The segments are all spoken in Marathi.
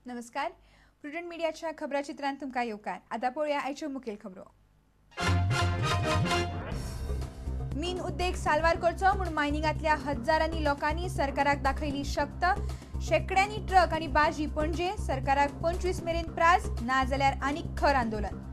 नमस्कार, प्रुडंट मीडियाच्या खबराचित्रांत तुमकां येवकार. आतां पळोवया आयच्यो मुखेल खबरो. मीन उद्देग साल्वार करचो म्हूण मायनिंगांतल्या हजारांनी लोकांनी सरकाराक दाखयली शक्त. शेकड्यांनी ट्रक आनी बाजी पणजे. सरकाराक 25 मेरेन प्राज, ना जाल्यार आनीक खर आंदोलन.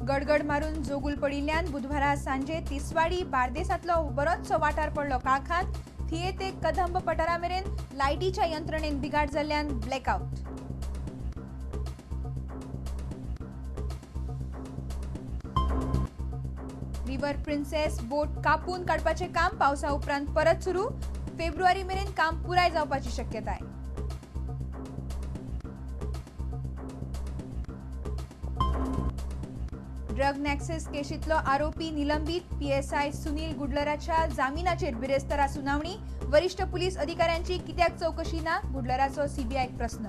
गडगड मारून जोगूल पडिल्ल्यान बुधवारा सांजे तिसवाडी बार्देसांतलो बरोचसो वाठार पडलो काळखांत. थिये ते कदंब पठारा मेरेन लायटीच्या यंत्रणेन बिगाड जाल्ल्यान ब्लॅकआउट. रिव्हर प्रिन्सेस बोट कापून काडपाचे काम पावसा उपरांत परत सुरू. फेब्रुवारी मेरेन काम पुराय जावपाची शक्यताय. ड्रग नॅक्सस केशींतलो आरोपी निलंबित. पीएसआय सुनील गुडलराच्या जामिनाचेर बिरेस्तारा सुनावणी. वरिष्ठ पुलीस अधिकाऱ्यांची कित्याक चौकशी ना, गुडलराचो सीबीआयक प्रस्न.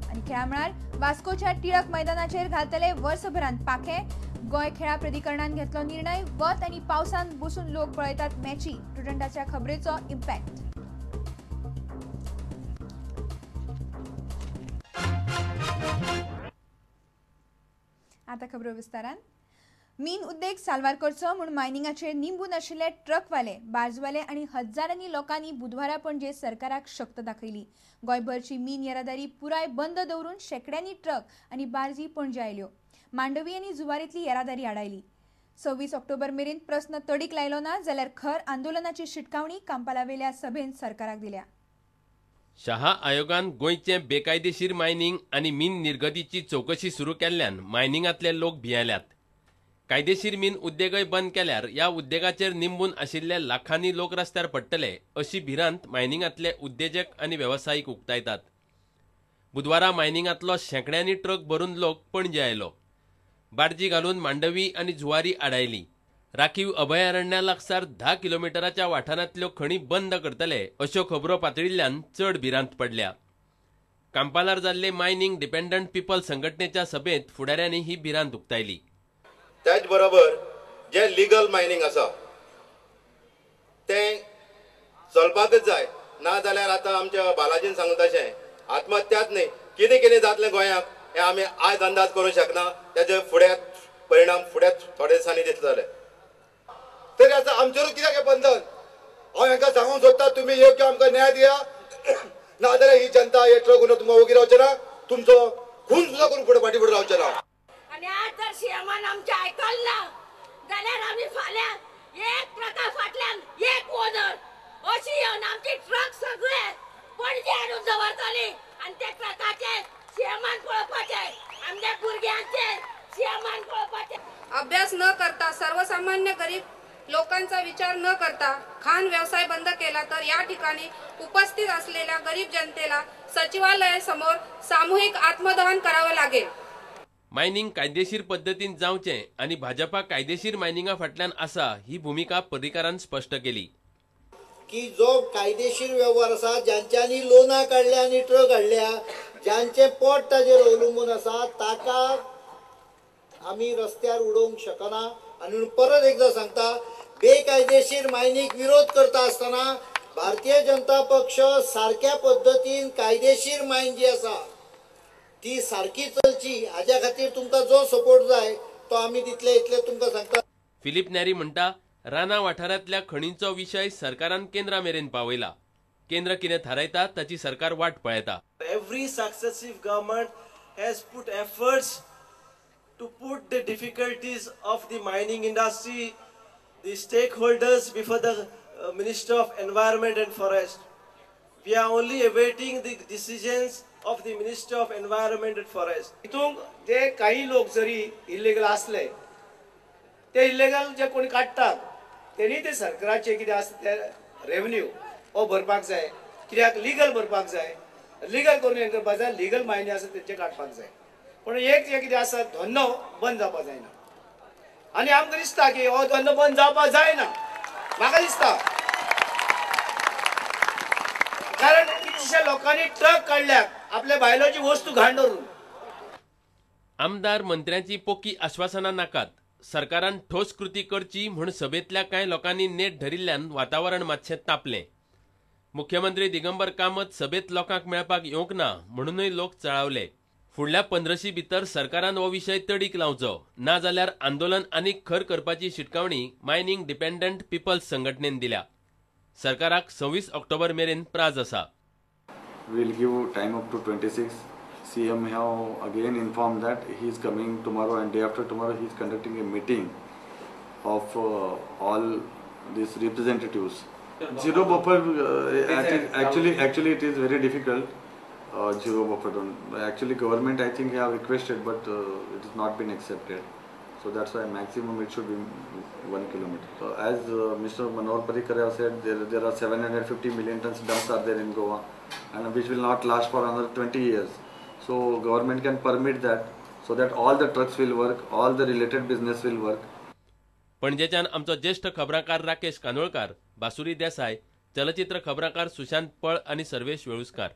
आनी खेळा मळार वास्कोच्या टिळक मैदानाचेर घालतले वर्सभरांत पाखे. गोंय खेळा प्राधिकरणान घेतलो निर्णय. वत आनी पावसान बसून लोक पळयतात मॅची. स्टुडंटाच्या खबरेचो इम्पॅक्ट. आता खबरो विस्तारान. मीन उद्देग साल्वार करचो म्हूण मायनिंगाचेर निंबून आशिल्ले ट्रकवाले, बार्जवाले आनी हजारांनी लोकांनी बुधवारा पणजे सरकाराक शक्त दाखयली. गोंयभरची मीन येरादारी पुराय बंद दवरून शेकड्यांनी ट्रक आनी बार्जी पणजे आयल्यो. मांडवी आनी जुवारींतली येरादारी आडायली. 26 ऑक्टोबर मेरेन प्रस्न तडीक लायलो ना जाल्यार खर आंदोलनाची शिटकावणी कांपालावेल्या सभेन सरकाराक दिल्या. शहा आयोगान गोंयचे बेकायदेशीर मायनिंग आनी मीन निर्गतीची चौकशी सुरू केल्ल्यान मायनिंगांतले लोक भियेल्यात. कायदेशीर मीन उद्देगय बंद केल्यार ह्या उद्देगाचेर निंबून आशिल्ले लाखांनी लोक रस्त्यार पडटले अशी भिरांत मायनिंगांतले उद्देजक आनी वेवसायीक उक्तायतात. बुधवारा मायनिंगांतलो शेंकड्यांनी ट्रक भरून लोक पणजे आयलो. बार्जी घालून मांडवी आनी जुवारी आडायली. राखीव अभयारण्या लागसार 10 किलोमिटराच्या वाठारांतल्यो खणी बंद करतले अश्यो खबरो पातळिल्ल्यान चड भिरांत पडल्या. कांपालार जाल्ले मायनिंग डिपेंडंट पीपल संघटनेच्या सभेत फुडाऱ्यांनी ही भिरांत उक्तायली. त्याच बरोबर जे लिगल मायनिंग आसा ते चलपाकच जाय, ना जाल्यार आतां आमच्या बालाजीन सांगता तशें आत्महत्याच न्ही, कितें कितें जातलें गोंयाक हें आमी आयज अंदाज करूंक शकना. तेजे फुडें परिणाम फुडें थोडे दिसांनी दिसतले. तरी आतां आमचेरूच कित्याक हें बंधन? हांव हांकां सांगूंक सोदता, तुमी योग्य आमकां न्याय दिया, ना जाल्यार ही जनता हे ट्रक उडोवन तुमकां वगीर रावचे ना, तुमचो खून सुद्दां करून फुडें फाटीं फुडें रावचे ना. आनी आज जर सीएमान आमचें आयकल ना जाल्यार आमी फाल्यां एक ट्रका फाटल्यान एक ओनर अशी येवन आमचे ट्रक सगळे पणजे हाडून दवरतली आनी ते ट्रकाचे सीएमान पळोवपाचे, आमच्या भुरग्यांचे सीएमान पळोवपाचे. अभ्यास न करता, सर्वसामान्य गरीब लोकांचा विचार न करता खाण व्यवसाय बंद केला तर या ठिकाणी उपस्थित असलेल्या गरीब जनतेला सचिवालयासमोर सामूहिक आत्मदहन करावं लागेल. मायनिंग कायदेशीर पद्धतीन जावचें आनी भाजपा कायदेशीर मायनिंगा फाटल्यान आसा ही भूमिका पर्रीकारान स्पश्ट केली. की जो कायदेशीर व्यवहार आसा, ज्यांच्यांनी लोना काढल्या आनी ट्रक हाडल्या, ज्यांचे पोट ताजेर अवलंबून आसा, ताका आमी रस्त्यार उडोवंक शकना. आनी परत एकदा सांगता, बेकायदेशीर मायनिंग विरोध करता आसतना भारतीय जनता पक्ष सारक्या पद्धतीन कायदेशीर मायन जी आसा ती सारकी चलची, हाज्या खातीर तुमकां जो सपोर्ट जाय तो आमी दितले इतले तुमकां सांगता. फिलीप नॅरी म्हणटा, राना वाठारांतल्या खणींचो विशय सरकारान केंद्रा मेरेन पावयला. केंद्र कितें थारायता ताची सरकार वाट पळयता. Every successive government has put efforts to put the difficulties of the mining industry, the stakeholders before the Minister of Environment and Forest. We are only awaiting the decisions of the Minister of Environment and Forest. इथून जे काही लोक जरी इल्लीगल असले ते इल्लीगल जे कोणी काढतात त्यांनी ते सरकाराचे कितें आसा ते रेव्हेन्यू हो भरपाक जाय, कित्याक लिगल भरपाक जाय, लिगल करून हें करपाक जाय, लिगल मायनी आसा तेंचे काडपाक जाय. पण एक जे कितें आसा धंदो बंद जावपाक जायना आनी आमकां दिसता की हो धंदो बंद जावपाक जायना. म्हाका दिसता कारण कितशे लोकांनी ट्रक काढल्यात आपल्या बायलोची वस्तू घाण धरून. आमदार मंत्र्यांची पोकी आश्वासनां नाकात. सरकारान ठोस कृती करची म्हूण सभेतल्या कांय लोकांनी नेट धरिल्ल्यान वातावरण मातशें तापलें. मुख्यमंत्री दिगंबर कामत सभेत लोकांक मेळपाक येवंक ना म्हणूनय लोक चळावले. फुडल्या 15शी भितर सरकारान हो विशय तडीक लावचो, ना जाल्यार आंदोलन आनीक खर करपाची शिटकावणी मायनिंग डिपेंडंट पीपल्स संघटनेन दिल्या. सरकाराक 26 ऑक्टोबर मेरेन प्राज आसा. We'll give time up to 26. CM have again informed that he is coming tomorrow and day after tomorrow he is conducting a meeting of all these representatives. Zero buffer, actually it is very difficult. Zero buffer zone. Actually government I think have requested but it has not been accepted. So that's why maximum it should be 1 kilometer. So as Mr. Manohar Parrikar has said, there are 750 million tons dumps are there in Goa and which will not last for another 20 years. So government can permit that so that all the trucks will work, all the related business will work. पणजेच्यान आमचो ज्येष्ठ खबराकार राकेश कांदोळकार, बासुरी देसाय, चलचित्र खबराकार सुशांत पळ आनी सर्वेश वेळुस्कार.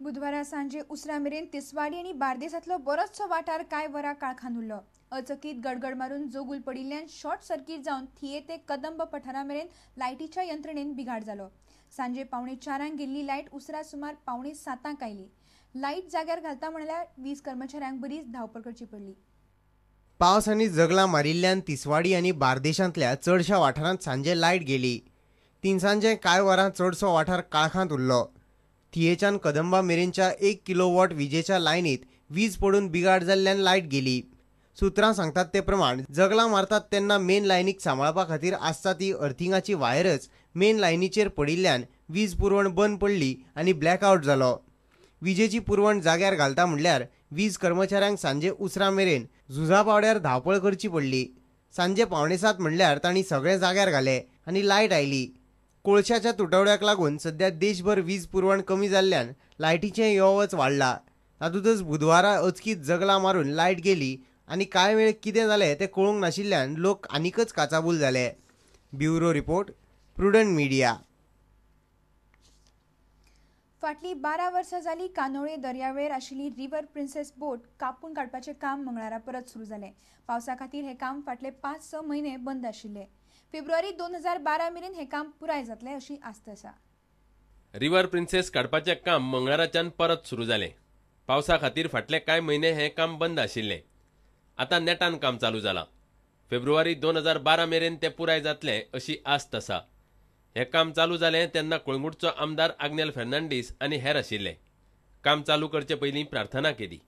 बुधवारा सांजे उसरा मेरेन तिसवाडी आनी बार्देसांतलो बरोचसो वाठार कांय वरां काळखांत उरलो. अचकीत गडगड मारून जोगूल पडिल्ल्यान शॉर्ट सर्किट जावन थिये ते कदंब पठारा मेरेन लायटीच्या यंत्रणेन बिघाड जालो. सांजे 4:45 गेल्ली लायट उसरा सुमार 7:45 आयली. लायट जाग्यार घालता म्हळ्यार वीज कर्मचाऱ्यांक बरीच धांवपळ करची पडली. पावस आनी जगलां मारिल्ल्यान तिसवाडी आनी बार्देशांतल्या चडशा वाठारांत सांजे लायट गेली. तिनसांजे कांय वरां चडसो वाठार काळखांत उरलो. थियेच्यान कदंबा मेरेनच्या 1 किलोवॉट विजेच्या लायनीत वीज पडून बिगाड जाल्ल्यान लायट गेली. सुत्रां सांगतात ते प्रमाण जगलां मारतात तेन्ना मेन लायनीक सांबाळपा खातीर आसता ती अर्थिंगाची वायरच मेन लायनीचेर पडिल्ल्यान वीज पुरवण बंद पडली आनी ब्लॅकआवट जालो. विजेची पुरवण जाग्यार घालता म्हणल्यार वीज कर्मचाऱ्यांक सांजे उसरा मेरेन झुजा पावड्यार धांवपळ करची पडली. सांजे 6:45 म्हणल्यार तांणी सगळे जाग्यार घाले आनी लायट आयली. कोळशाच्या तुटवड्याक लागून सध्या देशभर वीज पुरवण कमी जाल्ल्यान लायटीचें यो वच वाडला. तातूंतच बुधवारा अचकीत जगलां मारून लायट गेली आनी कांय वेळ कितें जालें तें कळूंक नाशिल्ल्यान लोक आनीकच काचाबूल जाले. Bureau report, prudent media. फाटली 12 वर्सां जाली कानोळे दर्यावेळेर आशिल्ली रिव्हर प्रिन्सेस बोट कापून काडपाचें काम मंगळारा परत सुरू जालें. पावसा खातीर हें काम फाटले 5-6 म्हयने बंद आशिल्ले. फेब्रुवारी 2012 मेरेन हें काम पुराय जातलें अशी आस्त आसा. रिव्हर प्रिन्सेस काडपाचें काम मंगळाराच्यान परत सुरू जालें. पावसा खातीर फाटले कांय म्हयने हें काम बंद आशिल्लें. आतां नेटान काम चालू जालां. फेब्रुवारी 2012 मेरेन तें पुराय जातलें अशी आस्त आसा. हें काम चालू जालें तेन्ना कळंगूटचो आमदार आग्नेल फेर्नांडीस आनी हेर आशिल्ले. काम चालू करचे पयलीं प्रार्थना केली.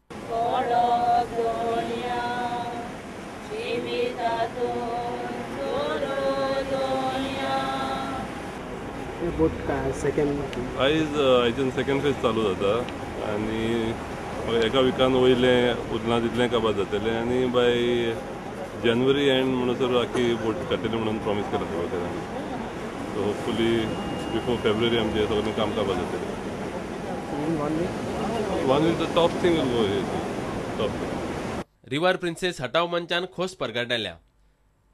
आयज हाचें सेकंड फेज चालू जाता आनी एका विकान वयलें उरलां तितलें काबार जातलें आनी बाय जानेवारी एंड म्हणसर आख्खी बोट काडटली म्हणून प्रॉमीस केला सगळ्यांनी. सो होपफुली बिफोर फेब्रुवारी आमचें सगळें काम काबार जातलें. 1 week the top thing will go top. River princess हटाव मंचान खोस परगटायल्या.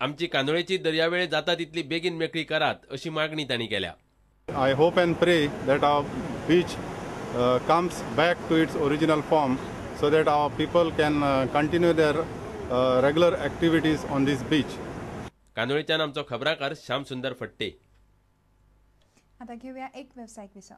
आमची कांदोळेची दर्यावेळ जाता तितली बेगीन मेकळी करात अशी मागणी तांणी केल्या. I hope and pray that our beach comes back to its original form so that our people can continue their regular activities on this beach. कांदोळेच्यान आमचो खबराकार श्याम सुंदर फट्टे. आता घेऊया एक व्यावसायिक विसव.